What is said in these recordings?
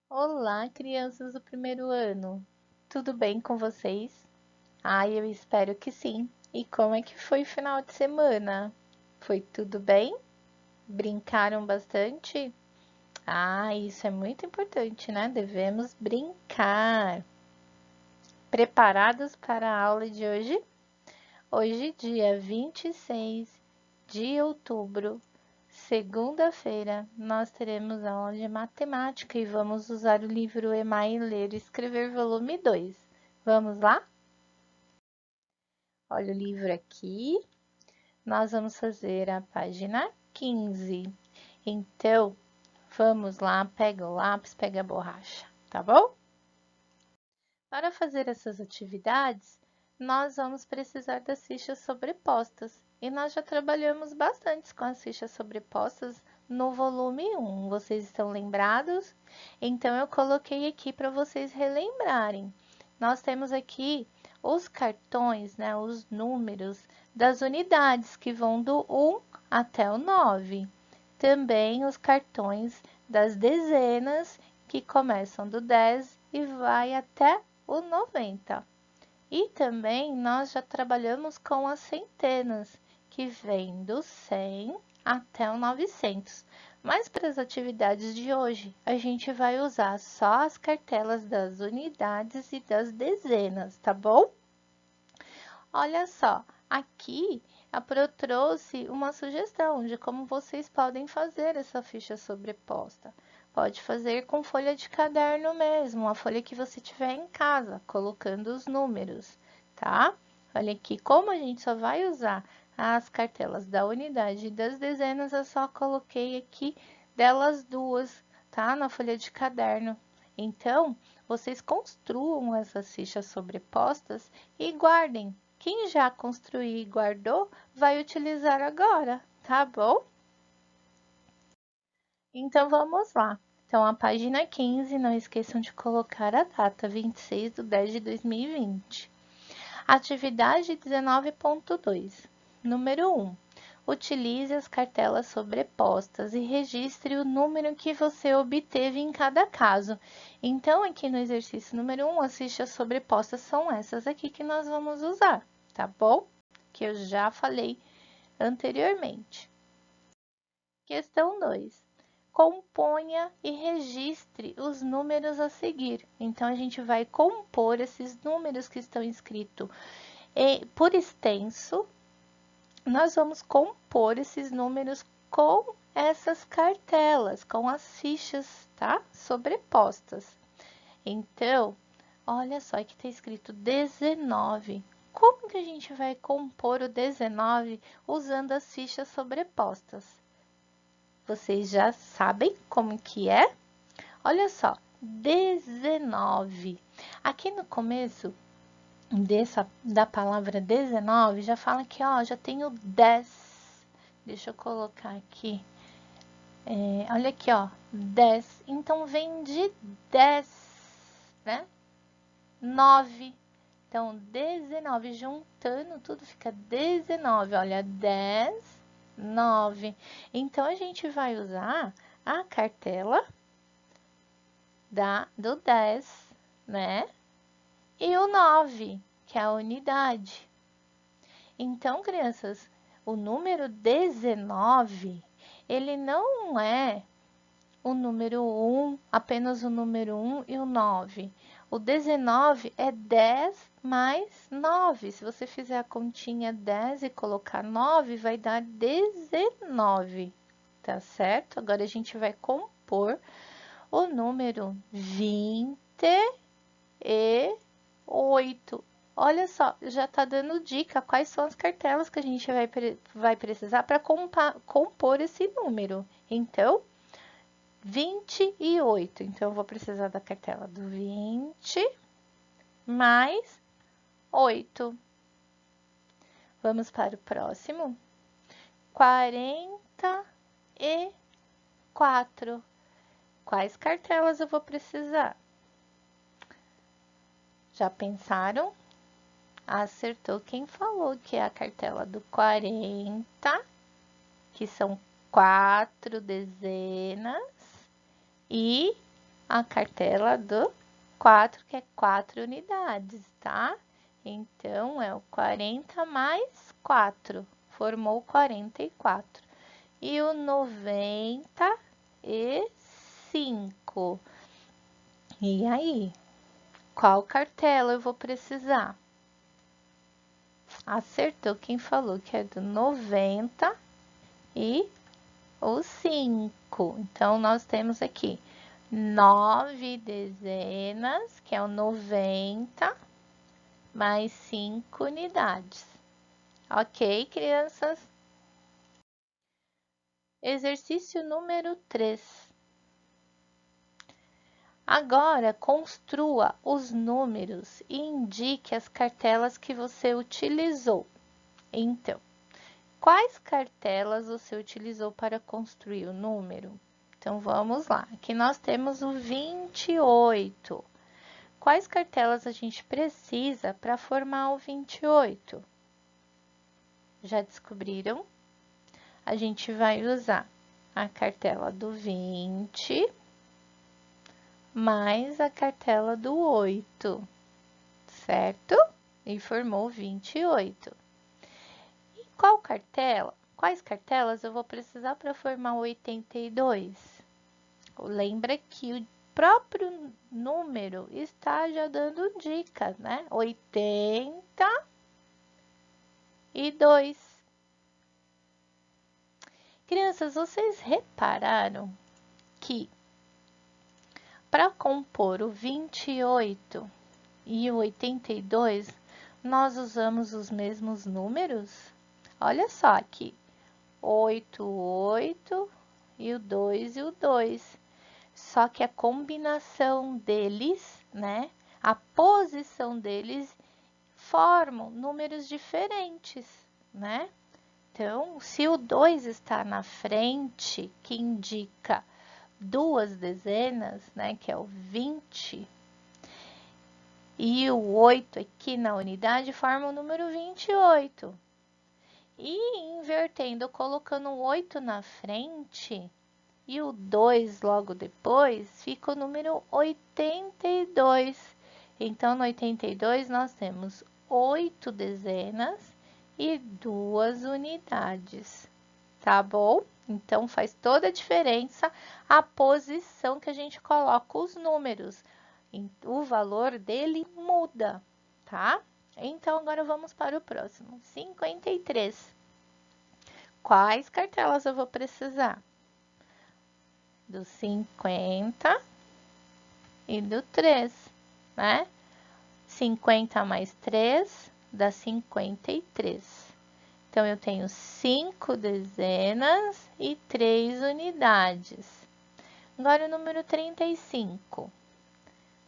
Olá, crianças do primeiro ano. Tudo bem com vocês? Eu espero que sim. E como é que foi o final de semana? Foi tudo bem? Brincaram bastante? Isso é muito importante, né? Devemos brincar. Preparados para a aula de hoje? Hoje, dia 26 de outubro, segunda-feira, nós teremos aula de matemática e vamos usar o livro Emai Ler e Escrever, volume 2. Vamos lá? Olha o livro aqui. Nós vamos fazer a página 15. Então, vamos lá, pega o lápis, pega a borracha, tá bom? Para fazer essas atividades, nós vamos precisar das fichas sobrepostas. E nós já trabalhamos bastante com as fichas sobrepostas no volume 1. Vocês estão lembrados? Então, eu coloquei aqui para vocês relembrarem. Nós temos aqui os cartões, né, os números das unidades que vão do 1 até o 9. Também os cartões das dezenas que começam do 10 e vai até o 90. E também nós já trabalhamos com as centenas, que vem do 100 até o 900. Mas para as atividades de hoje, a gente vai usar só as cartelas das unidades e das dezenas, tá bom? Olha só, aqui a Pro trouxe uma sugestão de como vocês podem fazer essa ficha sobreposta. Pode fazer com folha de caderno mesmo, a folha que você tiver em casa, colocando os números, tá? Olha aqui, como a gente só vai usar as cartelas da unidade e das dezenas, eu só coloquei aqui delas duas, tá? Na folha de caderno. Então, vocês construam essas fichas sobrepostas e guardem. Quem já construiu e guardou, vai utilizar agora, tá bom? Então, vamos lá. Então, a página 15, não esqueçam de colocar a data, 26/10/2020. Atividade 19.2. Número 1. Utilize as cartelas sobrepostas e registre o número que você obteve em cada caso. Então, aqui no exercício número 1, as fichas sobrepostas são essas aqui que nós vamos usar, tá bom? Que eu já falei anteriormente. Questão 2. Componha e registre os números a seguir. Então, a gente vai compor esses números que estão escritos por extenso. Nós vamos compor esses números com essas cartelas, com as fichas, tá? Sobrepostas. Então, olha só que está escrito 19. Como que a gente vai compor o 19 usando as fichas sobrepostas? Vocês já sabem como que é? Olha só, 19. Aqui no começo da palavra 19, já fala que, ó, já tenho 10. Deixa eu colocar aqui. Olha aqui, ó, 10. Então, vem de 10, né? 9. Então, 19, juntando tudo fica 19. Olha, 10, 9. Então, a gente vai usar a cartela do 10, né? E o 9, que é a unidade. Então, crianças, o número 19, ele não é o número 1, apenas o número 1 e o 9. O 19 é 10 mais 9. Se você fizer a continha 10 e colocar 9, vai dar 19, tá certo? Agora a gente vai compor o número 28. Olha só, já tá dando dica quais são as cartelas que a gente vai precisar para compor esse número. Então, 28. Então, eu vou precisar da cartela do 20 mais 8. Vamos para o próximo. 44. Quais cartelas eu vou precisar? Já pensaram? Acertou quem falou que é a cartela do 40, que são 4 dezenas, e a cartela do 4, que é 4 unidades, tá? Então, é o 40 mais 4, formou 44. E o 95. E aí, qual cartela eu vou precisar? Acertou quem falou que é do 90 e o 5. Então, nós temos aqui 9 dezenas, que é o 90, mais 5 unidades. Ok, crianças? Exercício número 3. Agora, construa os números e indique as cartelas que você utilizou. Então, quais cartelas você utilizou para construir o número? Então, vamos lá. Aqui nós temos o 28. Quais cartelas a gente precisa para formar o 28? Já descobriram? A gente vai usar a cartela do 20 mais a cartela do 8, certo? E formou 28. E quais cartelas eu vou precisar para formar o 82? Lembra que o próprio número está já dando dica, né? 82. Crianças, vocês repararam que para compor o 28 e o 82, nós usamos os mesmos números? Olha só aqui, 8, 8 e o 2 e o 2. Só que a combinação deles, né? A posição deles formam números diferentes, né? Então, se o 2 está na frente, que indica duas dezenas, né, que é o 20, e o 8 aqui na unidade forma o número 28. E invertendo, colocando o 8 na frente e o 2 logo depois, fica o número 82. Então, no 82, nós temos 8 dezenas e 2 unidades, tá bom? Então, faz toda a diferença a posição que a gente coloca os números. O valor dele muda, tá? Então, agora vamos para o próximo. 53. Quais cartelas eu vou precisar? Do 50 e do 3, né? 50 mais 3 dá 53. Então, eu tenho 5 dezenas e 3 unidades. Agora, o número 35.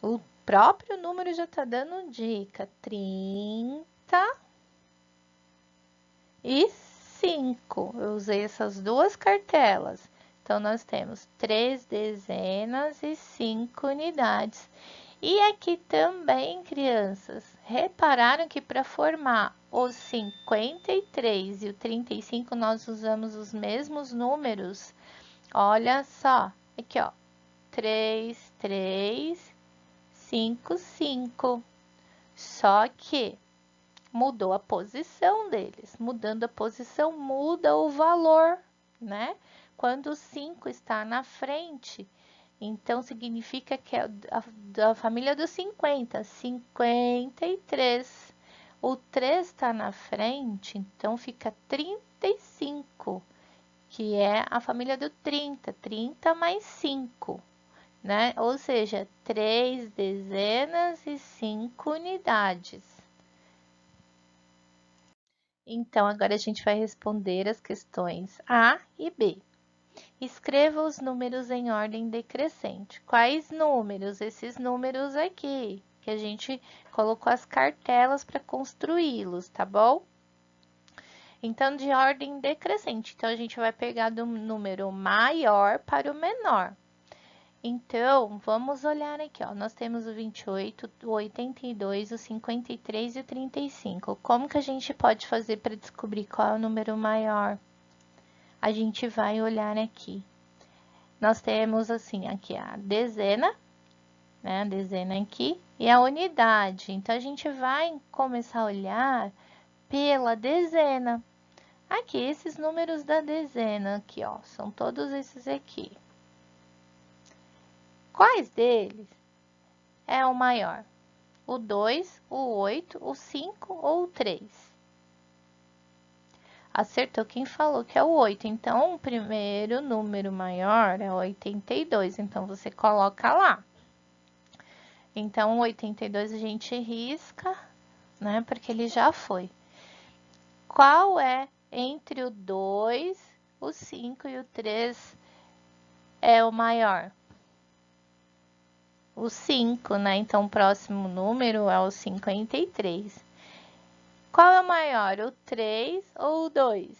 O próprio número já está dando dica. 35. Eu usei essas duas cartelas. Então, nós temos 3 dezenas e 5 unidades. E aqui também, crianças, repararam que para formar os 53 e o 35, nós usamos os mesmos números? Olha só, aqui ó, 3, 3, 5, 5. Só que mudou a posição deles. Mudando a posição, muda o valor, né? Quando o 5 está na frente, então significa que é da família dos 50, 53. O 3 está na frente, então fica 35, que é a família do 30, 30 mais 5, né? Ou seja, 3 dezenas e 5 unidades. Então, agora a gente vai responder as questões A e B. Escreva os números em ordem decrescente. Quais números? Esses números aqui, que a gente colocou as cartelas para construí-los, tá bom? Então, de ordem decrescente. Então, a gente vai pegar do número maior para o menor. Então, vamos olhar aqui, ó. Nós temos o 28, o 82, o 53 e o 35. Como que a gente pode fazer para descobrir qual é o número maior? A gente vai olhar aqui. Nós temos assim, aqui a dezena, né? A dezena aqui e a unidade. Então, a gente vai começar a olhar pela dezena. Aqui, esses números da dezena aqui, ó, são todos esses aqui. Quais deles é o maior? O 2, o 8, o 5 ou o 3? Acertou quem falou que é o 8. Então, o primeiro número maior é 82. Então, você coloca lá. Então, o 82 a gente risca, né? Porque ele já foi. Qual é entre o 2, o 5 e o 3 é o maior? O 5, né? Então, o próximo número é o 53. Qual é o maior, o 3 ou o 2?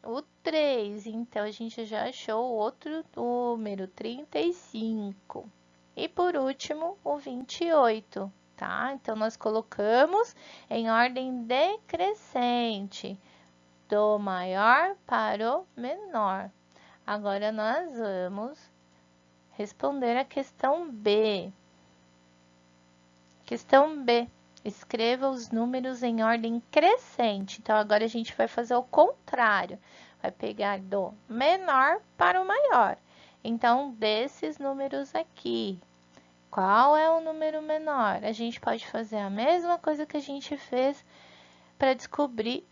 O 3. Então, a gente já achou o outro número, 35. E por último, o 28, tá? Então, nós colocamos em ordem decrescente, do maior para o menor. Agora, nós vamos responder a questão B. Questão B. Escreva os números em ordem crescente. Então, agora a gente vai fazer o contrário. Vai pegar do menor para o maior. Então, desses números aqui, qual é o número menor? A gente pode fazer a mesma coisa que a gente fez para descobrir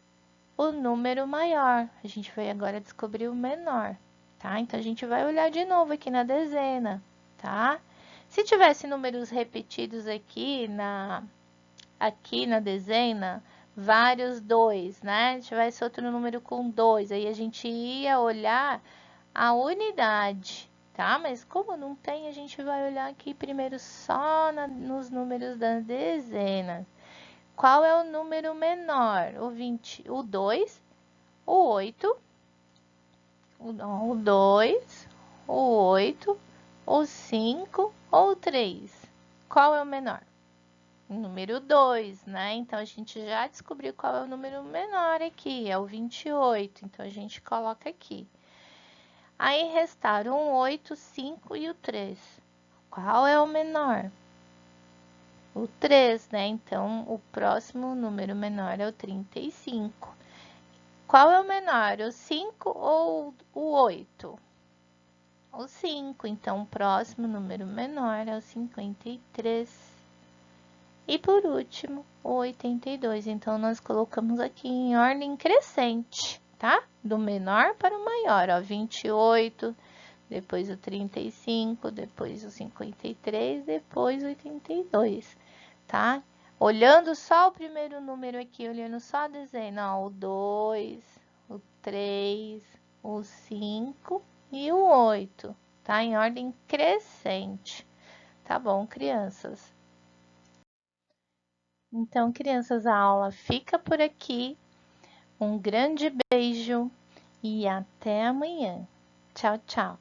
o número maior. A gente vai agora descobrir o menor, tá? Então, a gente vai olhar de novo aqui na dezena, tá? Se tivesse números repetidos aqui na dezena, vários 2, né? Se tivesse outro número com 2, aí a gente ia olhar a unidade, tá? Mas como não tem, a gente vai olhar aqui primeiro só nos números das dezenas. Qual é o número menor? O 20, o 2, o 8, o 2, o 8, o 5 ou o 3? Qual é o menor? Número 2, né? Então, a gente já descobriu qual é o número menor aqui, é o 28. Então, a gente coloca aqui. Aí, restaram o 8, 5 e o 3. Qual é o menor? O 3, né? Então, o próximo número menor é o 35. Qual é o menor, o 5 ou o 8? O 5. Então, o próximo número menor é o 53. E por último, o 82. Então, nós colocamos aqui em ordem crescente, tá? Do menor para o maior, ó, 28, depois o 35, depois o 53, depois o 82, tá? Olhando só o primeiro número aqui, olhando só a dezena, ó, o 2, o 3, o 5 e o 8, tá? Em ordem crescente. Tá bom, crianças? Então, crianças, a aula fica por aqui. Um grande beijo e até amanhã. Tchau, tchau.